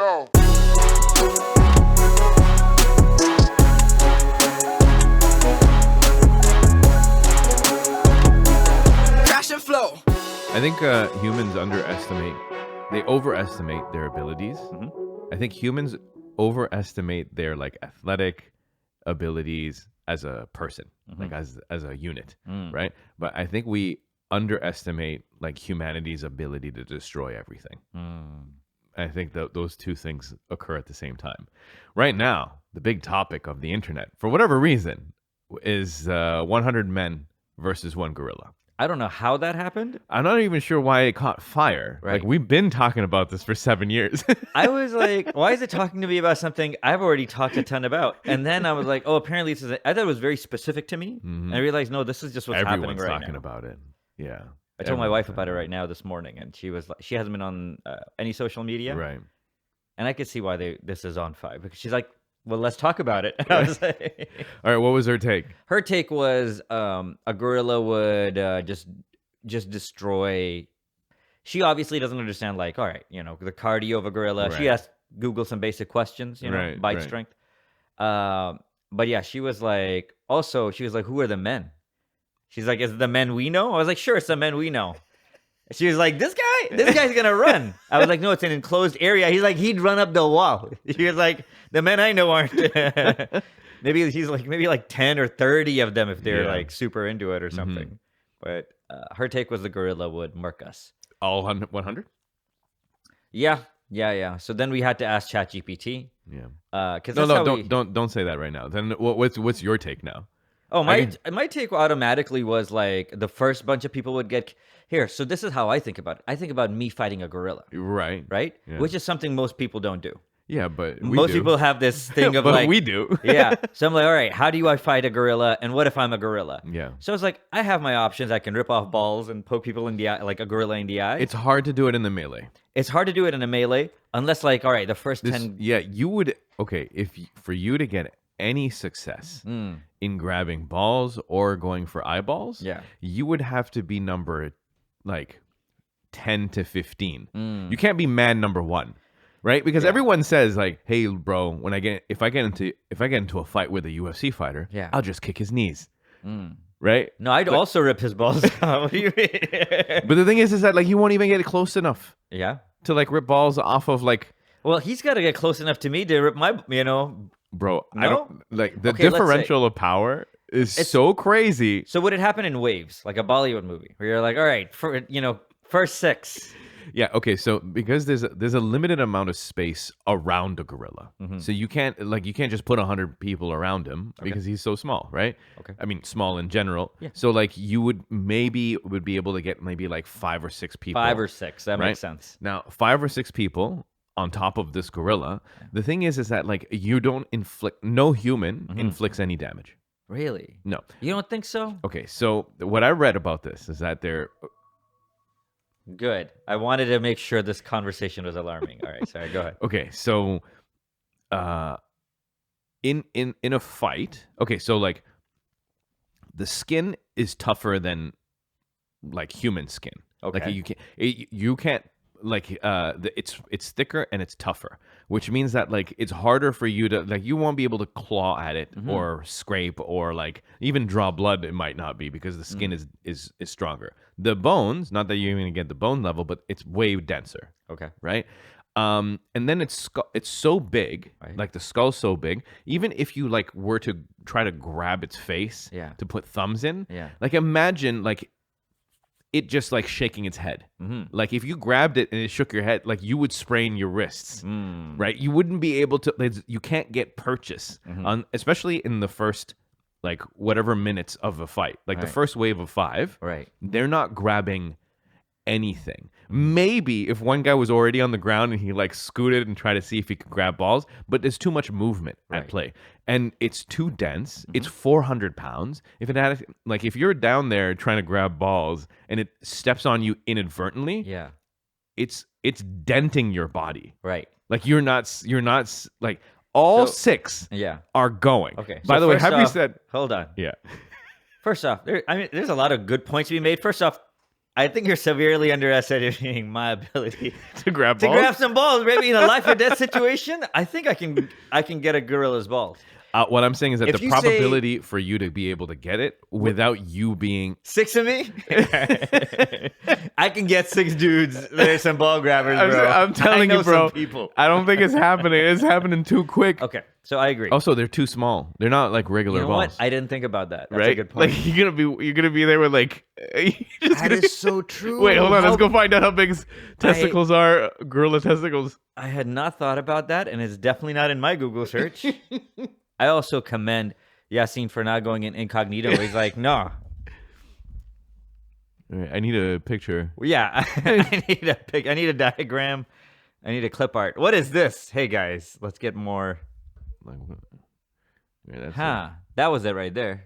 go. Crash and flow. I think humans overestimate their abilities. I think humans overestimate their like athletic abilities as a person, like as a unit, right? But I think we underestimate like humanity's ability to destroy everything. I think that those two things occur at the same time. Right now, the big topic of the internet, for whatever reason, is 100 men versus one gorilla. I don't know how that happened. I'm not even sure why it caught fire. Right. Like, we've been talking about this for 7 years. I was like, why is it talking to me about something I've already talked a ton about? And then I was like, oh, apparently this is. I thought it was very specific to me. And I realized, no, this is just what's happening Everyone's right talking now. about it. Yeah. I told my wife about it right now this morning, and she was like, she hasn't been on any social media, Right. and I could see why this is on fire because she's like, well, let's talk about it. I was like, All right. What was her take? her take was a gorilla would just destroy. She obviously doesn't understand, like, all right, the cardio of a gorilla. She Right. asked Google some basic questions, Right, bite right. strength. But yeah, she was like, who are the men? She's like, is it the men we know? I was like, sure, it's the men we know. She was like, this guy's gonna run. I was like, no, it's an enclosed area. He's like, he'd run up the wall. She was like, the men I know aren't. Maybe he's like, maybe like 10 or 30 of them if they're Yeah. like super into it or something. But her take was the gorilla would murk us. All 100? Yeah. So then we had to ask ChatGPT. Yeah. Because Don't say that right now. Then what's your take now? Oh, my take automatically was like the first bunch of people would get here. So this is how I think about it. I think about me fighting a gorilla, Right. Yeah. Which is something most people don't do. Yeah, but Most people have this thing of but like we do. yeah. So I'm like, all right, how do I fight a gorilla? And what if I'm a gorilla? Yeah. So it's like I have my options. I can rip off balls and poke people in the eye, like a gorilla in the eye. It's hard to do it in the melee. It's hard to do it in a melee unless, like, all right, the first 10. Yeah, you would. Okay, for you to get any success in grabbing balls or going for eyeballs, Yeah. you would have to be number like 10 to 15. You can't be man number 1, right? Because everyone says like, "Hey, bro, if I get into a fight with a UFC fighter, Yeah. I'll just kick his knees." Right? No, I'd also rip his balls out. What do you mean? But the thing is that like you won't even get close enough Yeah. to like rip balls off of like, Well, he's got to get close enough to me to rip my, bro. I No? don't like the Okay, let's say- differential of power is so crazy. So would it happen in waves, like a Bollywood movie, where you're like, all right, first 6. Yeah. Okay. So because there's a limited amount of space around a gorilla, so you can't just put 100 people around him because he's so small, right? Okay. I mean, small in general. Yeah. So like you would be able to get maybe like 5 or 6 people. 5 or 6. That right? makes sense. Now 5 or 6 people on top of this gorilla. The thing is that like you don't no human inflicts any damage. Really? No. You don't think so? Okay. So what I read about this is that they're Good. I wanted to make sure this conversation was alarming. All right. Sorry. Go ahead. okay. So, in a fight, okay. So like, the skin is tougher than like human skin. Okay. Like you can't like it's thicker and it's tougher, which means that like it's harder for you to like you won't be able to claw at it or scrape or like even draw blood. It might not be because the skin is stronger. The bones, not that you're even gonna get the bone level, but it's way denser. Okay. Right. And then it's so big, Right. like the skull's so big. Even if you like were to try to grab its face, Yeah. to put thumbs in, Yeah. like imagine like it just like shaking its head. Like if you grabbed it and it shook your head, like you would sprain your wrists, right? You wouldn't be able to. You can't get purchase on, especially in the first like whatever minutes of a fight, like the Right. first wave of 5. Right. They're not grabbing anything. Maybe if one guy was already on the ground and he like scooted and tried to see if he could grab balls, but there's too much movement at Right. play and it's too dense. It's 400 pounds. If it had like if you're down there trying to grab balls and it steps on you inadvertently, Yeah. it's denting your body. Right. Like you're not like all So- 6 Yeah. are going. Okay. By so the way, first have you off- said Hold on. yeah. First off, there's a lot of good points to be made. First off, I think you're severely underestimating my ability to grab to balls. grab some balls. Maybe in a life or death situation, I think I can get a gorilla's balls. What I'm saying is that If the you probability for you to be able to get it without you being 6 of me, I can get 6 dudes. There's some ball grabbers, bro. I'm telling I know you, bro. some people. I don't think it's happening. It's happening too quick. Okay, so I agree. Also, they're too small. They're not like regular You know balls. what? I didn't think about that. That's right? a good point. Like you're gonna be there with like. That is so true. Wait, hold on. Let's go find out how big testicles are. Gorilla testicles. I had not thought about that, and it's definitely not in my Google search. I also commend Yassine for not going in incognito. He's like, no. All right, I need a picture. Yeah, I need a pic. I need a diagram. I need a clip art. What is this? Hey guys, let's get more. Like, yeah, that's That was it right there.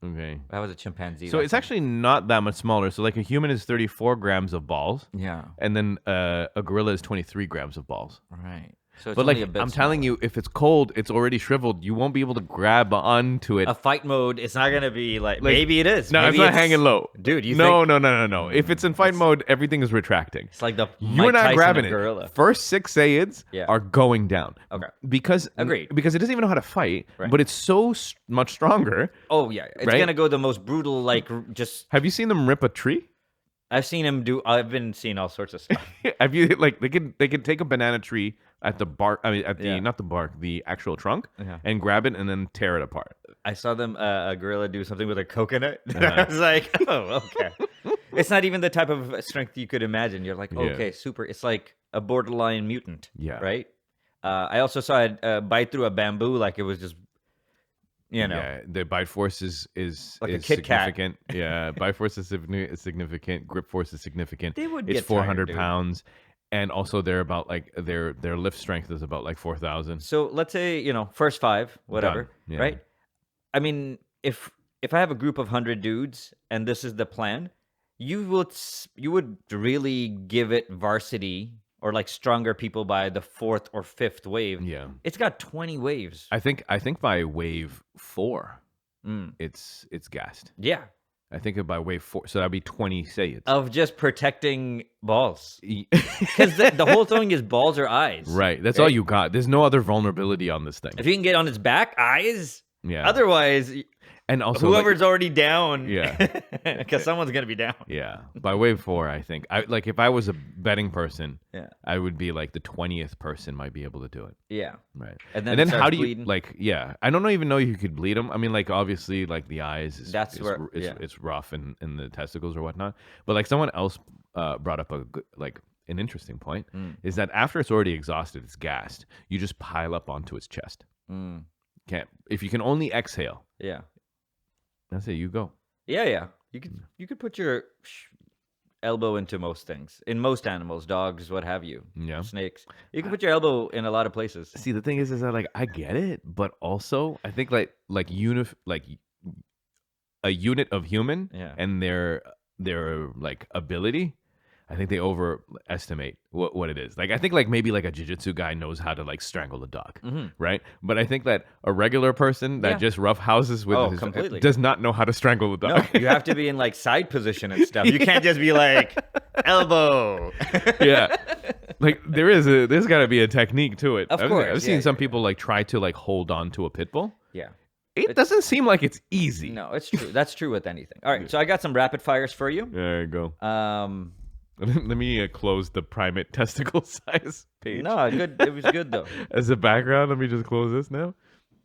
okay. That was a chimpanzee. So it's actually not that much smaller. So like a human is 34 grams of balls, yeah, and then a gorilla is 23 grams of balls. right. So it's But like only a bit I'm telling smaller. you, if it's cold, it's already shriveled. You won't be able to grab onto it. A fight mode, it's not gonna be like maybe it is. No, Maybe it's not hanging low, dude. You no, think no. If it's in fight mode, everything is retracting. it's like the You're Mike not Tyson grabbing of it. gorilla? First 6 Sayyids Yeah. are going down. Okay. Because Agreed. Because it doesn't even know how to fight, Right. but it's so much stronger. Oh yeah, it's Right? gonna go the most brutal. Like just Have you seen them rip a tree? I've seen him do. I've been seeing all sorts of stuff. Have you like they could take a banana tree at the bark? I mean, at the Yeah. not the bark, the actual trunk, Yeah. and grab it and then tear it apart. I saw them a gorilla do something with a coconut. Uh-huh. I was like, oh, okay. It's not even the type of strength you could imagine. You're like, Yeah. okay, super. It's like a borderline mutant. Yeah. Right. I also saw it bite through a bamboo like it was just, Yeah, the bite force is Like a is Kit Kat. significant. Yeah, bite force is significant. Grip force is significant. They would It's get tired, 400 dude. pounds, and also they're about like their lift strength is about like 4,000. So let's say first 5, whatever. Done. Yeah. Right. I mean, if I have a group of 100 dudes and this is the plan, you would really give it varsity or like stronger people by the 4th or 5th wave. Yeah, It's got 20 waves. I think by wave 4, Mm. it's gassed. Yeah. I think by wave 4, so that'd be 20 Sayyids. Of just protecting balls. Because the whole thing is balls or eyes. Right, that's all you got. There's no other vulnerability on this thing. If you can get on its back, eyes. Yeah. Otherwise, And also like, whoever's already down. Yeah. Because someone's going to be down. yeah, by wave 4, I think like if I was a betting person, Yeah. I would be like the 20th person might be able to do it. Yeah. Right. And And then, then it how starts do you bleeding. like? Yeah, I don't even know you could bleed them. I mean, like obviously, like the eyes is That's is, where- is, yeah. it's rough and the testicles or whatnot. But like someone else brought up an interesting point Mm. is that after it's already exhausted, it's gassed. You just pile up onto its chest. Mm. Can't if you can only exhale. Yeah. That's it. You go. Yeah. You could put your elbow into most things. In most animals, dogs, what have you. Yeah. Snakes. You can put your elbow in a lot of places. See, the thing is that like I get it, but also I think like a unit of human Yeah. and their like ability, I think they overestimate what it is. Like I think like maybe like a jiu-jitsu guy knows how to like strangle a dog, right? But I think that a regular person that Yeah. just rough houses with his, completely. does not know how to strangle a No, dog. you have to be in like side position and stuff. You can't just be like elbow. Yeah, like there's got to be a technique to it. Of I've course, seen yeah, some yeah, people like try to like hold on to a pit bull. Yeah. It doesn't seem like it's easy. No, it's true. That's true with anything. All right, so I got some rapid fires for you. There you go. Um, Let me close the primate testicle size page. no, good. It was good though. As a background, let me just close this now.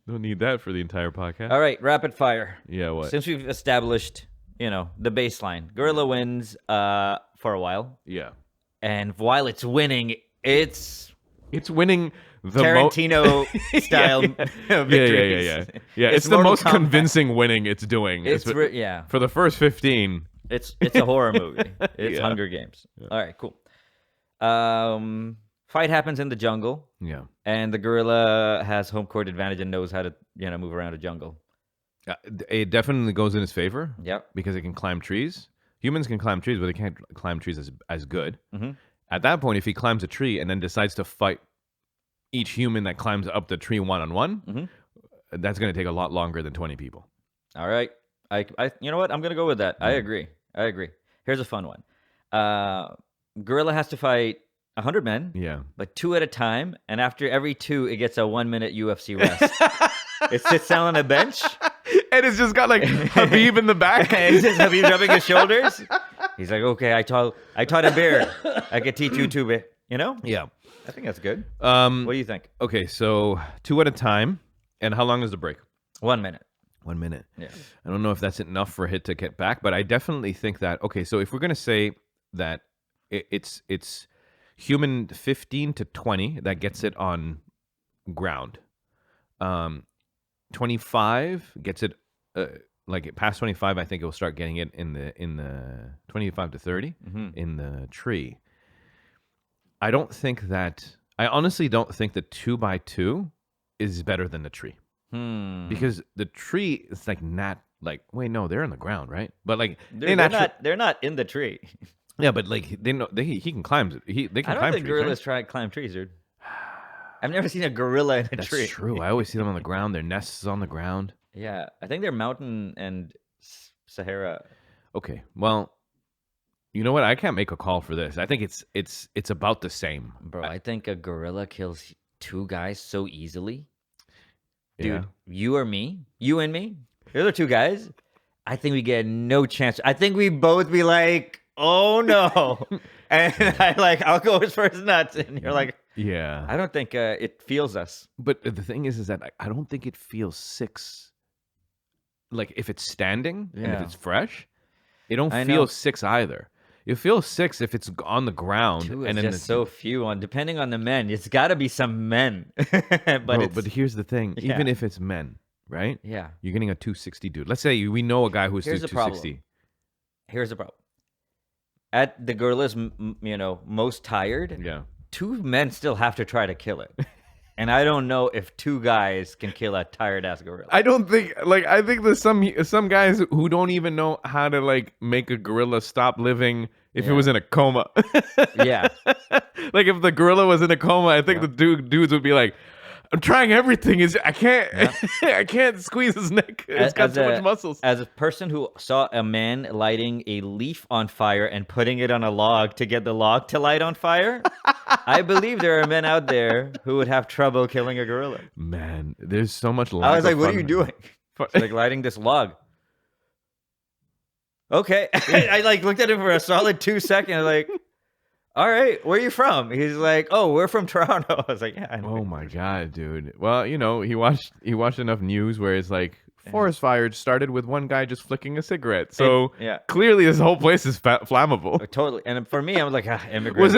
Don't need that for the entire podcast. All right, rapid fire. Yeah, what? Since we've established, the baseline, gorilla wins for a while, Yeah. and while it's winning, it's It's winning the Tarantino style victories. Yeah, it's the Mortal most Kombat. convincing winning it's doing. Yeah. For the first 15. It's a horror movie. It's Yeah. Hunger Games. All right, cool. Fight happens in the jungle, Yeah. and the gorilla has home court advantage and knows how to move around a jungle. It definitely goes in his favor Yep. because it can climb trees. Humans can climb trees, but they can't climb trees as good. Mhm. At that point, if he climbs a tree and then decides to fight each human that climbs up the tree one-on-one, Mhm. that's going to take a lot longer than 20 people. All right. I you know what? I'm gonna go with that. I agree. Here's a fun one. Gorilla has to fight 100 men, Yeah. but 2 at a time. And after every 2, it gets a 1-minute UFC rest. It sits down on a bench. And it's just got like Khabib in the back. It's just Khabib rubbing his shoulders. He's like, okay, I taught a bear. I can teach you too, babe. You know? Yeah. I think that's good. What do you think? Okay, so 2 at a time. And how long is the break? 1 minute. 1 minute. Yeah. I don't know if that's enough for a hit to get back, but I definitely think that, okay, so if we're going to say that it's human 15 to 20 that gets it on ground. 25 gets it like past 25, I think it will start getting it in the 25 to 30 in the tree. I honestly don't think the 2x2 is better than the tree. Because the tree is like not like, wait, no, they're on the ground, right? But like They're not in the tree. Yeah, but like they know he can climb. They can I don't climb think trees, gorillas right? try to climb trees, dude. I've never seen a gorilla in a That's tree. true. I always see them on the ground. Their nests on the ground. Yeah, I think they're mountain and Sahara. Okay, well, you know what? I can't make a call for this. I think it's about the same, Bro, I think a gorilla kills 2 guys so easily. Dude, Yeah. you and me, those are 2 guys. I think we get no chance. I think we both be like, oh no. And I'll go as first nuts. And you're like, Yeah. I don't think it feels us. But the thing is that I don't think it feels 6. Like if it's standing and if Yeah. it's fresh, it don't I feel know. 6 either. It feels 6 if it's on the ground. 2 is and then just so few on, depending on the men. It's got to be some men. but here's the thing. Yeah. Even if it's men, right? Yeah. You're getting a 260 dude. Let's say we know a guy who's Here's the 260. Here's the problem. At the gorilla's, most tired, Yeah. 2 men still have to try to kill it. And I don't know if 2 guys can kill a tired ass gorilla. I don't think I think there's some guys who don't even know how to like make a gorilla stop living if it Yeah. was in a coma. Yeah. Like if the gorilla was in a coma, I think the dudes would be like, I'm trying everything. I can't I can't squeeze his neck. It's got too much muscles. As a person who saw a man lighting a leaf on fire and putting it on a log to get the log to light on fire, I believe there are men out there who would have trouble killing a gorilla. Man, there's so much I was like, what are you doing? Fun- She's like lighting this log. Okay. I looked at him for a solid 2 seconds. Like, all right, where are you from? He's like, oh, we're from Toronto. I was like, yeah, I know. Oh my god, dude. Well, he watched enough news where it's like forest fire started with one guy just flicking a cigarette. So yeah. clearly this whole place is flammable. Totally. And for me, I was like, immigrants.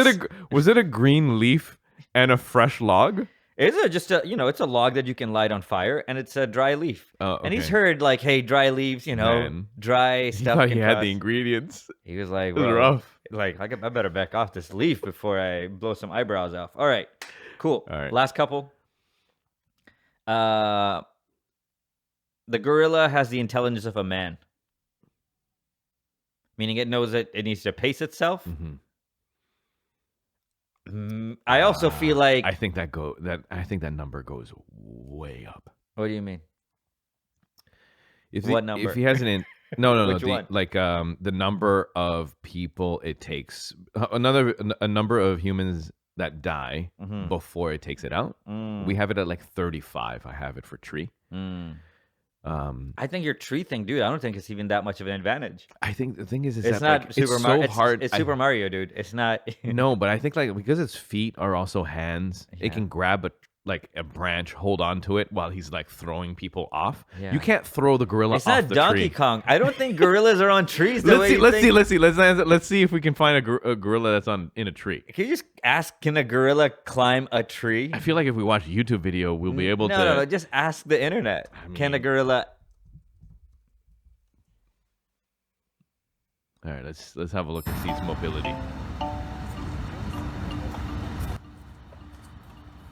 Was it a green leaf and a fresh log? It's just it's a log that you can light on fire, and it's a dry leaf. Oh, And he's okay. heard like, hey, dry leaves, Man. dry He stuff. thought can he had cause- the ingredients. He was like, It was well, rough. like I better back off this leaf before I blow some eyebrows off. All right, cool. All right. Last couple. The gorilla has the intelligence of a man, meaning it knows that it needs to pace itself. Mhm. I also feel like. I think that number goes way up. What do you mean? If What number? If he has an no, Which one? The number of people it takes, a number of humans that die Mhm. before it takes it out. Mm, We have it at like 35. I have it for tree. mm. Um, I think your tree thing, dude. I don't think it's even that much of an advantage. I think the thing is It's that not like, Super it's Mario. so hard. It's Super Mario, dude. It's not. No, but I think like because its feet are also hands, Yeah. it can grab a branch, hold on to it while he's like throwing people off. Yeah. You can't throw the gorilla It's off not the Donkey tree. Kong. I don't think gorillas are on trees. The way you think. Let's see if we can find a gorilla that's in a tree. Can you just ask? Can a gorilla climb a tree? I feel like if we watch a YouTube video, we'll be able to. No. Just ask the internet. Can a mean- gorilla? All right, let's have a look and see its mobility.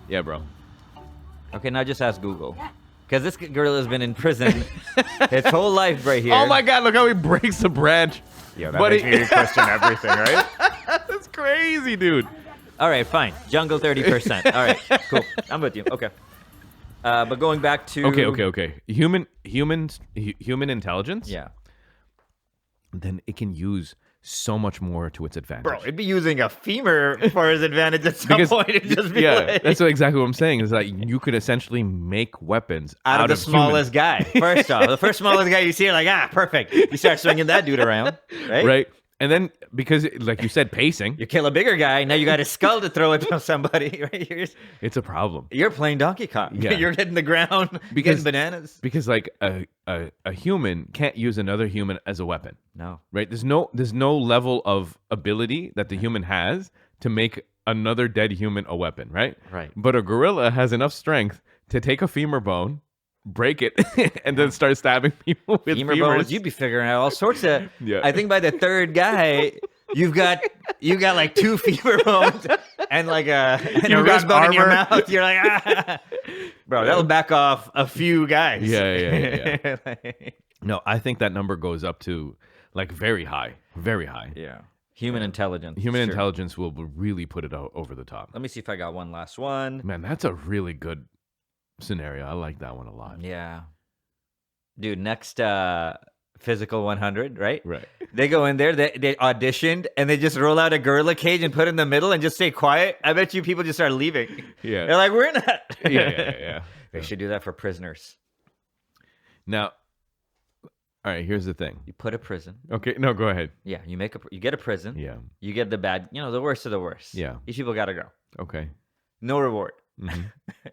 Yeah, bro. Okay, now just ask Google. Because this gorilla's been in prison its whole life right here. Oh my God! Look how he breaks the branch. Yeah, that makes me question everything, right? That's crazy, dude. All right, fine. Jungle 30%. All right, cool. I'm with you. Okay. But going back to Okay. Human intelligence. Yeah. Then it can use so much more to its advantage. Bro, it'd be using a femur for his advantage at some point. It'd just be like, that's exactly what I'm saying. Is like you could essentially make weapons out of the smallest guy. First off, the first smallest guy you see, you're like, perfect. You start swinging that dude around, right? Right. And then because, like you said, pacing. You kill a bigger guy, now you got his skull to throw at somebody. Right? It's a problem. You're playing Donkey Kong. Yeah. You're hitting the ground, getting bananas. Because like a human can't use another human as a weapon. No. Right? There's no level of ability that the human has to make another dead human a weapon, right? Right. But a gorilla has enough strength to take a femur bone, break it, and then start stabbing people with femur femurs. bones. You'd be figuring out all sorts of. Yeah. I think by the third guy, you got like 2 femur bones and like a wrist bone in your mouth. You're like, bro, that'll back off a few guys. Yeah. No, I think that number goes up to like very high. Yeah. Human intelligence. Human intelligence will really put it over the top. Let me see if I got one last one. Man, that's a really good scenario. I like that one a lot. Yeah. Dude, next Physical 100, right? Right. They go in there, they auditioned, and they just roll out a gorilla cage and put it in the middle and just stay quiet. I bet you people just start leaving. Yeah. They're like, we're not. Yeah. They should do that for prisoners. Now, all right, here's the thing. You put a prison. Okay, no, go ahead. Yeah, you get a prison. Yeah. You get the bad, the worst of the worst. Yeah. These people got to go. Okay. No reward. Mm-hmm.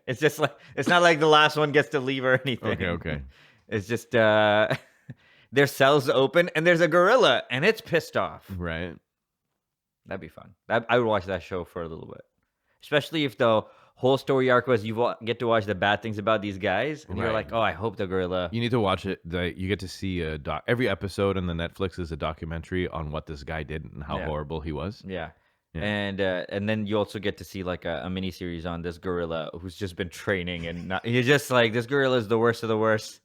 It's just like, it's not like the last one gets to leave or anything. Okay. It's just, their cells open and there's a gorilla and it's pissed off. Right. That'd be fun. I would watch that show for a little bit. Especially if the whole story arc was you get to watch the bad things about these guys and you're like, oh, I hope the gorilla. You need to watch it. You get to see every episode on the Netflix is a documentary on what this guy did and how horrible he was. Yeah. And then you also get to see like a mini series on this gorilla who's just been training and you're just like, this gorilla is the worst of the worst.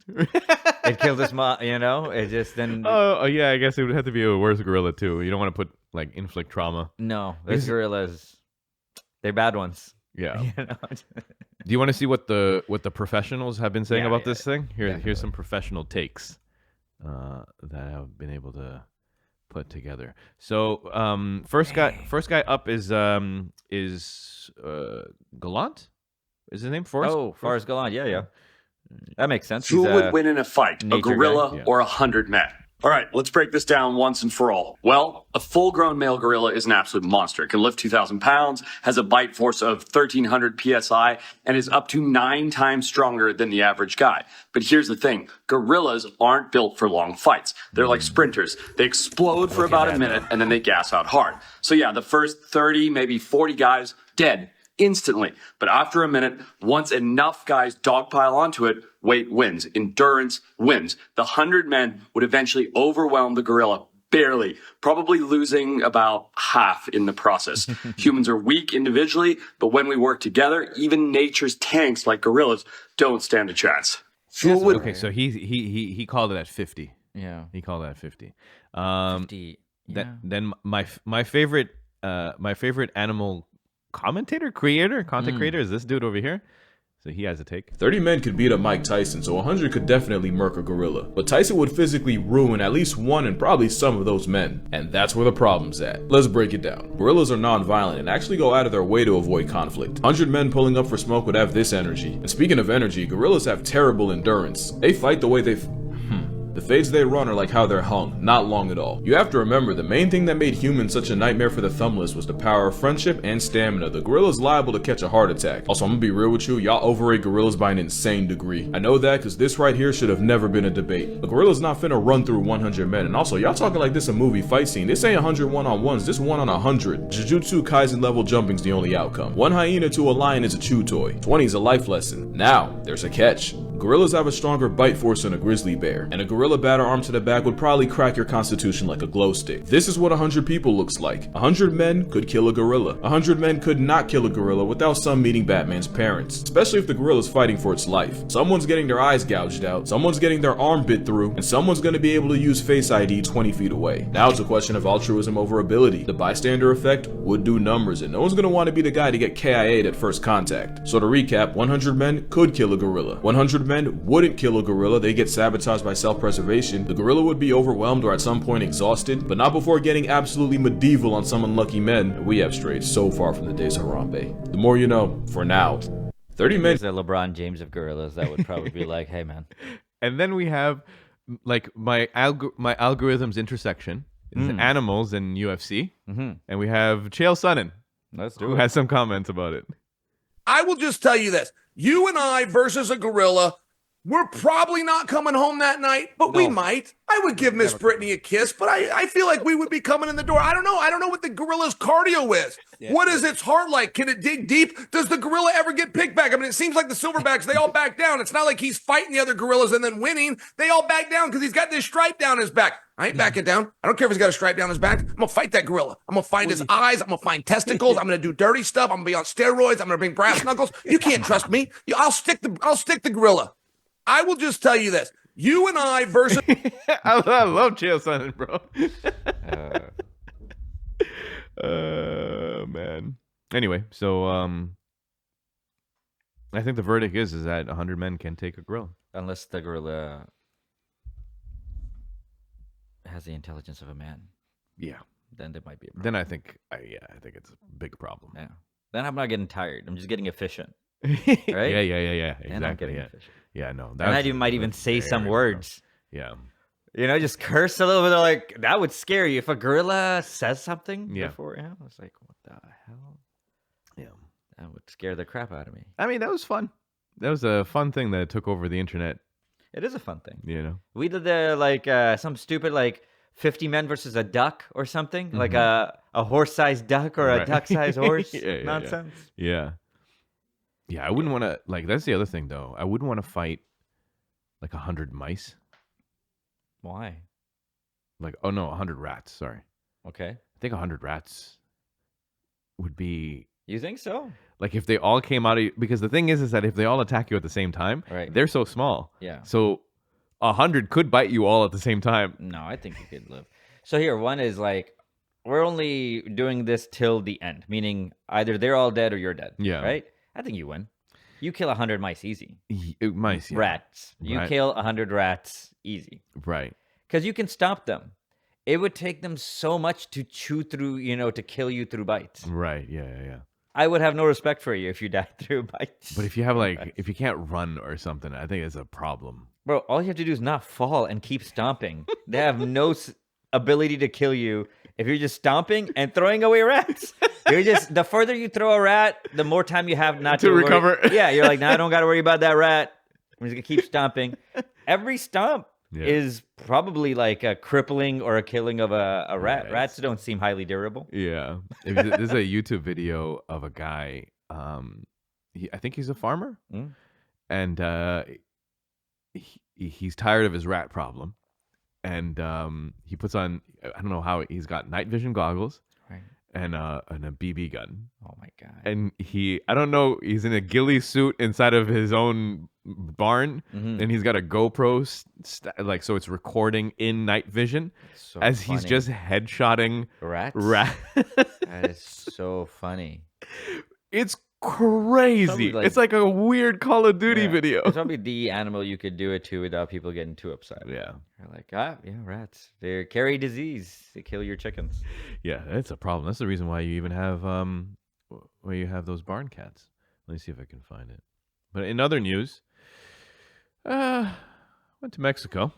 It killed his mom, It just then. Oh yeah, I guess it would have to be a worse gorilla too. You don't want to put like inflict trauma. No, these gorillas, they're bad ones. Yeah. Do you want to see what the professionals have been saying about this thing? Here's some professional takes that I've been able to put together. So first guy up is Gallant. Is his name Forrest? Oh, Forrest Gallant. Yeah. That makes sense. Who would win in a fight, a gorilla or 100 men? All right, let's break this down once and for all. Well, a full-grown male gorilla is an absolute monster. It can lift 2,000 pounds, has a bite force of 1,300 psi, and is up to 9 times stronger than the average guy. But here's the thing. Gorillas aren't built for long fights. They're like sprinters. They explode for about a minute, and then they gas out hard. So yeah, the first 30, maybe 40 guys, dead instantly. But after a minute, once enough guys dogpile onto it, weight wins. Endurance wins. The 100 men would eventually overwhelm the gorilla, barely, probably losing about half in the process. Humans are weak individually, but when we work together, even nature's tanks like gorillas don't stand a chance. Okay, so he called it at 50. Yeah. He called it at 50. 50. Yeah. Then my favorite animal content creator is this dude over here. So he has a take. 30 men could beat up Mike Tyson, so 100 could definitely murk a gorilla. But Tyson would physically ruin at least one and probably some of those men. And that's where the problem's at. Let's break it down. Gorillas are non-violent and actually go out of their way to avoid conflict. 100 men pulling up for smoke would have this energy. And speaking of energy, gorillas have terrible endurance. They fight the way the fades they run are like how they're hung, not long at all. You have to remember, the main thing that made humans such a nightmare for the thumbless was the power of friendship and stamina. The gorilla's liable to catch a heart attack. Also, I'm gonna be real with you, y'all overrate gorillas by an insane degree. I know that because this right here should have never been a debate. The gorilla's not finna run through 100 men, and also, y'all talking like this a movie fight scene. This ain't 100 one-on-ones, this 1 on 100. Jujutsu Kaisen level jumping's the only outcome. 1 hyena to a lion is a chew toy. 20 is a life lesson. Now, there's a catch. Gorillas have a stronger bite force than a grizzly bear, and a gorilla batter arm to the back would probably crack your constitution like a glow stick. This is what 100 people looks like. 100 men could kill a gorilla. 100 men could not kill a gorilla without some meeting Batman's parents, especially if the gorilla's fighting for its life. Someone's getting their eyes gouged out, someone's getting their arm bit through, and someone's gonna be able to use Face ID 20 feet away. Now it's a question of altruism over ability. The bystander effect would do numbers, and no one's gonna want to be the guy to get KIA'd at first contact. So to recap, 100 men could kill a gorilla. 100 men wouldn't kill a gorilla. They get sabotaged by self-preservation. The gorilla would be overwhelmed or at some point exhausted, but not before getting absolutely medieval on some unlucky men. We have strayed so far from the days of Harambe. The more you know, for now. 30 men. There's a LeBron James of gorillas that would probably be like, hey, man. And then we have, like, my algorithm's intersection is animals and UFC. And we have Chael Sonnen, who has some comments about it. I will just tell you this. You and I versus a gorilla, we're probably not coming home that night, but we might. I would give Miss Brittany a kiss, but I feel like we would be coming in the door. I don't know. I don't know what the gorilla's cardio is. Yeah. What is its heart like? Can it dig deep? Does the gorilla ever get picked back? I mean, it seems like the silverbacks, they all back down. It's not like he's fighting the other gorillas and then winning. They all back down because he's got this stripe down his back. I ain't backing down. I don't care if he's got a stripe down his back. I'm going to fight that gorilla. I'm going to find his eyes. I'm going to find testicles. I'm going to do dirty stuff. I'm going to be on steroids. I'm going to bring brass knuckles. You can't trust me. I'll stick the gorilla. I will just tell you this. You and I versus... I love Chael Sonnen, bro. Man. Anyway, so I think the verdict is that 100 men can take a gorilla. Unless the gorilla has the intelligence of a man. Yeah. Then there might be a problem. Then I think it's a big problem. Yeah. Then I'm not getting tired. I'm just getting efficient. Right? Yeah. Exactly. And I'm getting efficient. Yeah, no. And I might even say some words. Yeah. You know, just curse a little bit. Like, that would scare you. If a gorilla says something before, I was like, what the hell? Yeah. That would scare the crap out of me. I mean, that was fun. That was a fun thing that took over the internet. It is a fun thing. You know? We did some stupid 50 men versus a duck or something. Like a horse-sized duck or a duck-sized horse nonsense. Yeah. Yeah, I wouldn't want to, that's the other thing, though. I wouldn't want to fight, 100 mice. Why? 100 rats, sorry. Okay. I think 100 rats would be... You think so? If they all came out of... Because the thing is that if they all attack you at the same time, they're so small. Yeah. So 100 could bite you all at the same time. No, I think you could live. So here, one is we're only doing this till the end, meaning either they're all dead or you're dead. Yeah. Right? I think you win. You kill 100 mice easy. Mice, yeah. Rats. You kill 100 rats easy. Right. Because you can stop them. It would take them so much to chew through, to kill you through bites. Right. Yeah. I would have no respect for you if you died through bites. But if you have if you can't run or something, I think it's a problem. Bro, all you have to do is not fall and keep stomping. They have no ability to kill you if you're just stomping and throwing away rats. You're just, the further you throw a rat, the more time you have not to recover. Yeah, you're like, I don't got to worry about that rat. I'm just going to keep stomping. Every stomp is probably a crippling or a killing of a rat. Right. Rats don't seem highly durable. Yeah. There's a YouTube video of a guy, I think he's a farmer, and he's tired of his rat problem. And he puts on, I don't know how, he's got night vision goggles and a BB gun. Oh my God. And I don't know, he's in a ghillie suit inside of his own barn, and he's got a GoPro, so it's recording in night vision as he's just headshotting rats. That is so funny. It's crazy. It's like a weird Call of Duty video. It's probably the animal you could do it to without people getting too upset. Yeah. You're rats. They carry disease. They kill your chickens. Yeah, that's a problem. That's the reason why you even have those barn cats. Let me see if I can find it. But in other news, went to Mexico.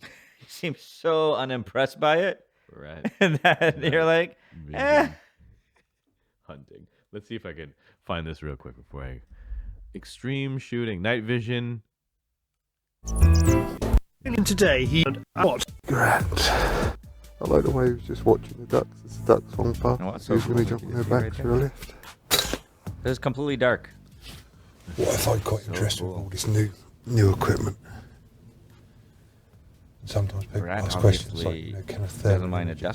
You seem so unimpressed by it. Right. And then you're like, hunting. Let's see if I can find this real quick before I... Extreme shooting, night vision. And today he what? Grant. I like the way he was just watching the ducks. As the ducks swung past. He was going to jump on their backs for a lift. It was completely dark. What if I got interested in all this new equipment? Sometimes people ask questions like, can a third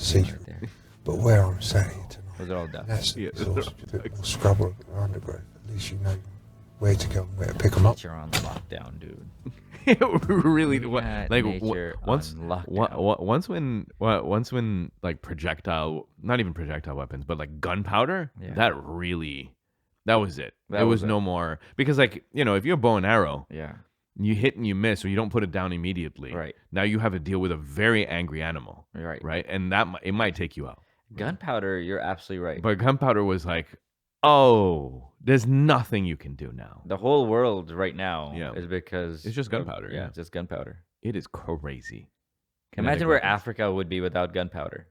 see you? Right there. But where I'm sat here tonight, those are all ducks. that's sort of a bit more scrub or undergrowth. At least you know where to go and where to pick them up. You're on lockdown, dude. Really, once when projectile, not even projectile weapons, but gunpowder, that was it. There was no more, because if you're a bow and arrow, You hit and you miss, or you don't put it down immediately. Right. Now you have to deal with a very angry animal. Right. Right. And it might take you out. Gunpowder, you're absolutely right. But gunpowder was like, oh, there's nothing you can do now. The whole world right now is because it's just gunpowder. Yeah, it's just gunpowder. It is crazy. Imagine where Africa would be without gunpowder.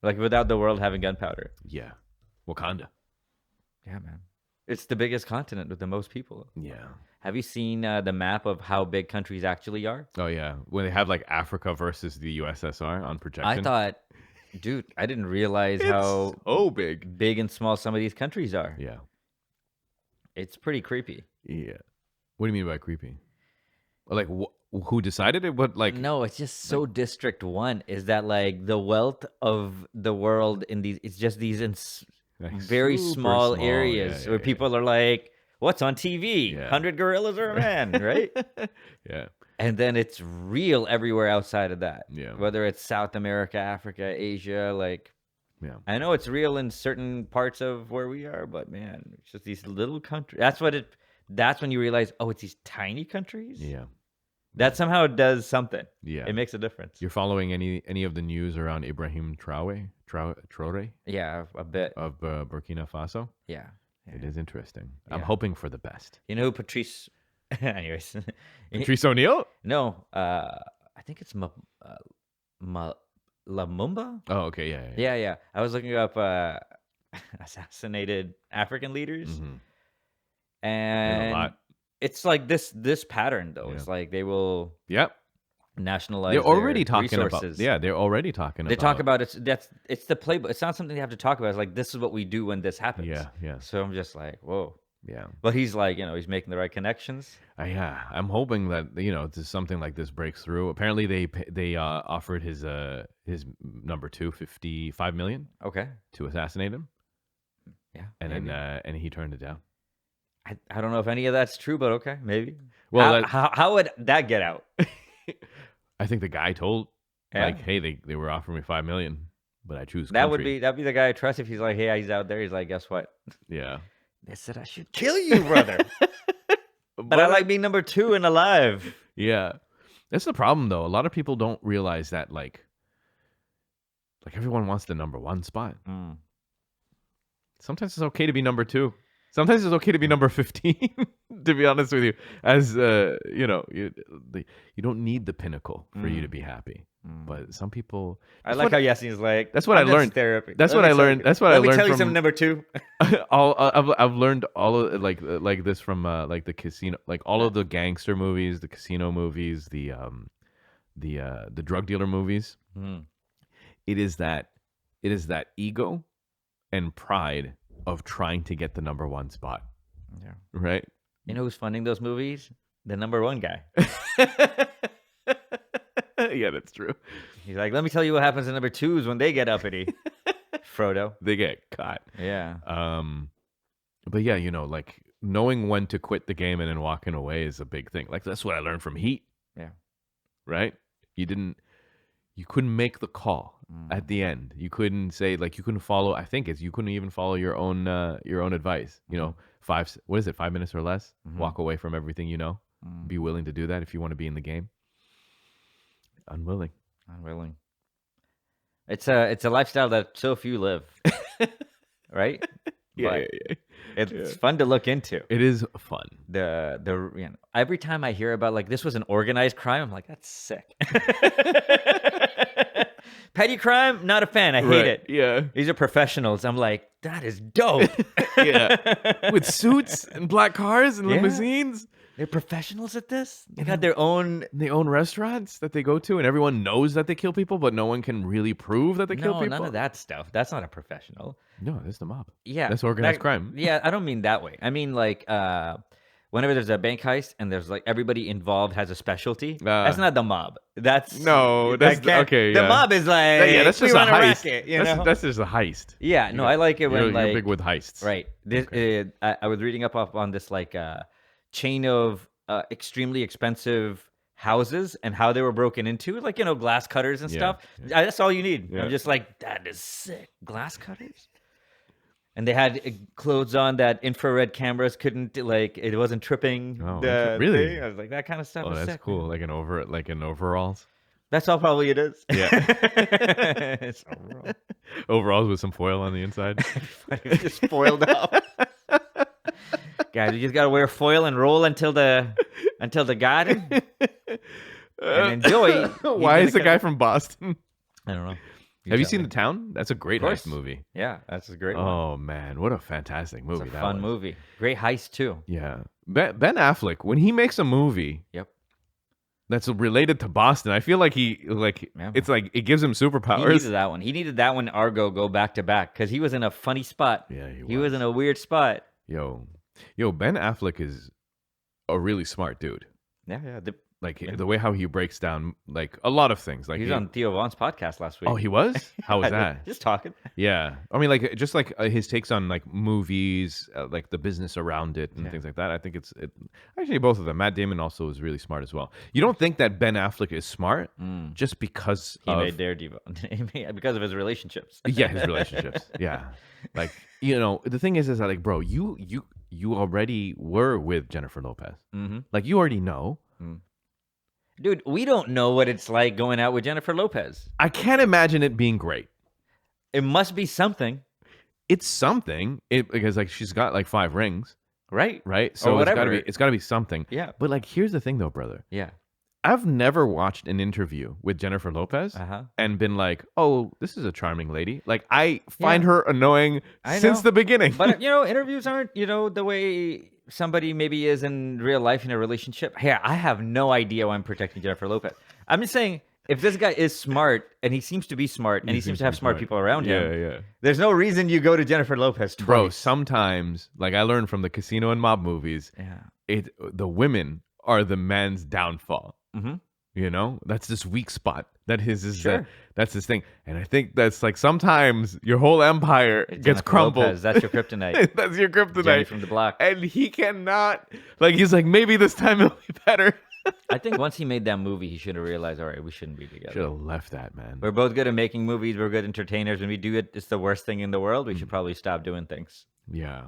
Like without the world having gunpowder. Yeah. Wakanda. Yeah, man. It's the biggest continent with the most people. Yeah. Have you seen the map of how big countries actually are? Oh, yeah. When they have like Africa versus the USSR on projection. I thought, dude, I didn't realize how big and small some of these countries are. Yeah. It's pretty creepy. Yeah. What do you mean by creepy? Like, who decided it? What, like? No, it's just so District 1 is that like the wealth of the world in these, it's just these very small areas where people are like, what's on TV? 100 gorillas or a man, right? Yeah. And then it's real everywhere outside of that. Yeah. Whether it's South America, Africa, Asia, like, yeah. I know it's real in certain parts of where we are, but man, it's just these little countries. That's when you realize, oh, it's these tiny countries? Yeah. That somehow does something. Yeah. It makes a difference. You're following any of the news around Ibrahim Traore? Yeah, a bit. Of Burkina Faso? Yeah. It is interesting. I'm hoping for the best. You know who Patrice... Anyways. Patrice O'Neill? No. I think it's Lumumba? Oh, okay. Yeah. I was looking up assassinated African leaders. Mm-hmm. And a lot. It's like this pattern, though. It's like they will nationalize they're already their talking resources. about they're already talking they about talk about it's the playbook. It's not something they have to talk about. It's like, this is what we do when this happens. Yeah. So I'm just like, whoa. Yeah. But he's like, he's making the right connections. I'm hoping that something like this breaks through. Apparently they offered his number 2 $55 million to assassinate him. Yeah. And then and he turned it down. I don't know if any of that's true, but okay, maybe. Well, how would that get out? I think the guy told like, hey, they were offering me $5 million, but I choose country. That'd be the guy I trust if he's like, hey, he's out there. He's like, guess what? Yeah. They said I should kill you, brother. but I like being number 2 and alive. Yeah. That's the problem, though. A lot of people don't realize that, like everyone wants the number 1 spot. Sometimes it's okay to be number 2. Sometimes it's okay to be number 15, to be honest with you. As, you don't need the pinnacle for you to be happy. But some people... I like how Yasin's like... That's what I learned. Therapy. That's what I learned. That's what I learned from... Let me tell you some number 2. I've learned all of like this from like the casino, like all of the gangster movies, the casino movies, the drug dealer movies. It is that ego and pride of trying to get the number 1 spot. Yeah. Right? You know who's funding those movies? The number 1 guy. Yeah, that's true. He's like, let me tell you what happens to number 2s when they get uppity. Frodo. They get caught. Yeah. But yeah, like knowing when to quit the game and then walking away is a big thing. Like that's what I learned from Heat. Yeah. Right? You couldn't make the call at the end. You couldn't say you couldn't follow. I think you couldn't even follow your own advice. 5 minutes or less. Walk away from everything you know. Be willing to do that if you want to be in the game. Unwilling. It's a lifestyle that so few live. Right? Yeah. It's fun to look into. It is fun. Every time I hear about this was an organized crime, I'm like, that's sick. Petty crime, not a fan. I hate it. Yeah. These are professionals. I'm like, that is dope. Yeah. With suits and black cars and limousines. They're professionals at this. They got their own... They own restaurants that they go to, and everyone knows that they kill people, but no one can really prove that they kill people. No, none of that stuff. That's not a professional. No, that's the mob. Yeah. That's organized crime. Yeah, I don't mean that way. I mean, whenever there's a bank heist and there's everybody involved has a specialty, that's not the mob. That's... No, that's... Okay, The mob is that's just a heist. Racket, that's just a heist. Yeah, no, I like it when you're big with heists. Right. I was reading up on this, chain of extremely expensive houses and how they were broken into, glass cutters and stuff. That's all you need. I'm just like, that is sick. Glass cutters? And they had clothes on that infrared cameras couldn't it wasn't tripping. Oh, the really? thing. I was like, that kind of stuff. Oh, is that's sick, cool. man. Like in overalls. That's all probably it is. Yeah. It's overall. Overalls with some foil on the inside. It's just foiled up. Guys, you just gotta wear foil and roll until the garden and enjoy. Why is the guy from Boston? I don't know. Have you seen The Town? That's a great heist movie. Yeah, that's a great one. Oh man, what a fantastic movie! It's a that fun was. movie. Great heist too. Yeah, Ben Affleck, when he makes a movie, Yep. that's related to Boston, I feel like it's like it gives him He superpowers. needed that one. He needed that one. Argo go back to back because he was in a funny spot. Yeah, he was in a weird spot. Yo, Ben Affleck is a really smart dude. Yeah. The way how he breaks down like a lot of things. Like He was on Theo Vaughn's podcast last week. Oh, he was? How was that? Just talking. Yeah, I mean, like just like his takes on like movies, like the business around it and things like that. I think actually both of them. Matt Damon also is really smart as well. You don't think that Ben Affleck is smart just because He made Daredevil because of his relationships. Yeah, his relationships. Yeah, like the thing is that like, bro, you already were with Jennifer Lopez. Mm-hmm. Like you already know. Dude, we don't know what it's like going out with Jennifer Lopez. I can't imagine it being great. It must be something. It's something. Because like she's got like 5 rings. Right? So or it's gotta be something. Yeah. But like here's the thing though, brother. Yeah. I've never watched an interview with Jennifer Lopez and been like, oh, this is a charming lady. Like I find her annoying since the beginning. But interviews aren't, the way somebody maybe is in real life in a relationship. Hey, I have no idea why I'm protecting Jennifer Lopez. I'm just saying, if this guy is smart, and he seems to be smart, and he seems to have smart people around him, yeah. There's no reason you go to Jennifer Lopez twice. Bro, sometimes, like I learned from the casino and mob movies, the women are the man's downfall. Mm-hmm. That's this weak spot. That's his thing. And I think that's like sometimes your whole empire gets crumbled. Lopez, that's your kryptonite. That's your kryptonite. Jenny from the block. And he cannot, he's like, maybe this time it'll be better. I think once he made that movie, he should have realized, all right, we shouldn't be together. Should have left that, man. We're both good at making movies. We're good entertainers. When we do it, it's the worst thing in the world. We should probably stop doing things. Yeah.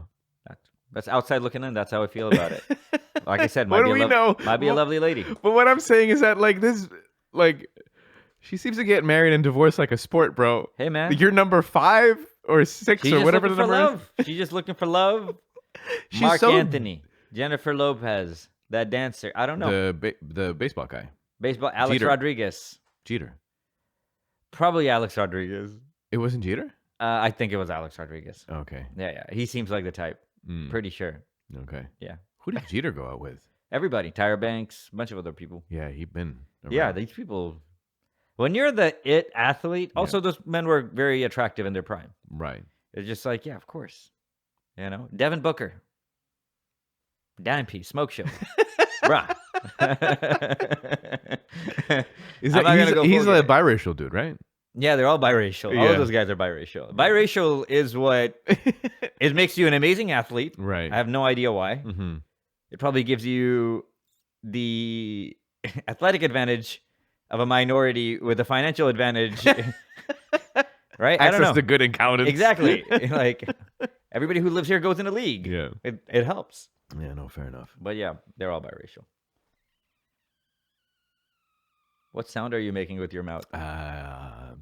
That's outside looking in. That's how I feel about it. Like I said, What do we know? Might be a lovely lady. But what I'm saying is that she seems to get married and divorced like a sport, bro. Hey, man. You're number 5 or 6 or whatever the number is. She's just looking for love. Mark Anthony, Jennifer Lopez, that dancer. I don't know. The baseball guy. Alex Jeter. Rodriguez. Jeter. Probably Alex Rodriguez. It wasn't Jeter? I think it was Alex Rodriguez. Okay. Yeah. He seems like the type. Pretty sure. Okay. Yeah. Who did Jeter go out with? Everybody. Tyra Banks, a bunch of other people. Yeah, he'd been around. Yeah, these people. When you're the it athlete, also those men were very attractive in their prime. Right. It's just like, yeah, of course. Devin Booker. Dime Piece, Smoke Show. Bruh. He's a biracial dude, right? Yeah, they're all biracial. All of those guys are biracial. Biracial is what it makes you an amazing athlete. Right. I have no idea why. Mm-hmm. It probably gives you the athletic advantage of a minority with a financial advantage. Right? I don't know. Access to good accountants. Exactly. Like everybody who lives here goes in a league. Yeah. It helps. Yeah, no, fair enough. But yeah, they're all biracial. What sound are you making with your mouth?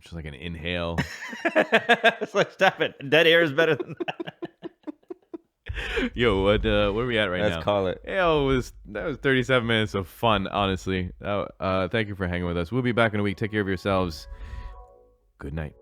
Just like an inhale. It's like, stop it. Dead air is better than that. Yo, where are we at now? Let's call it. That was 37 minutes of fun, honestly. Thank you for hanging with us. We'll be back in a week. Take care of yourselves. Good night.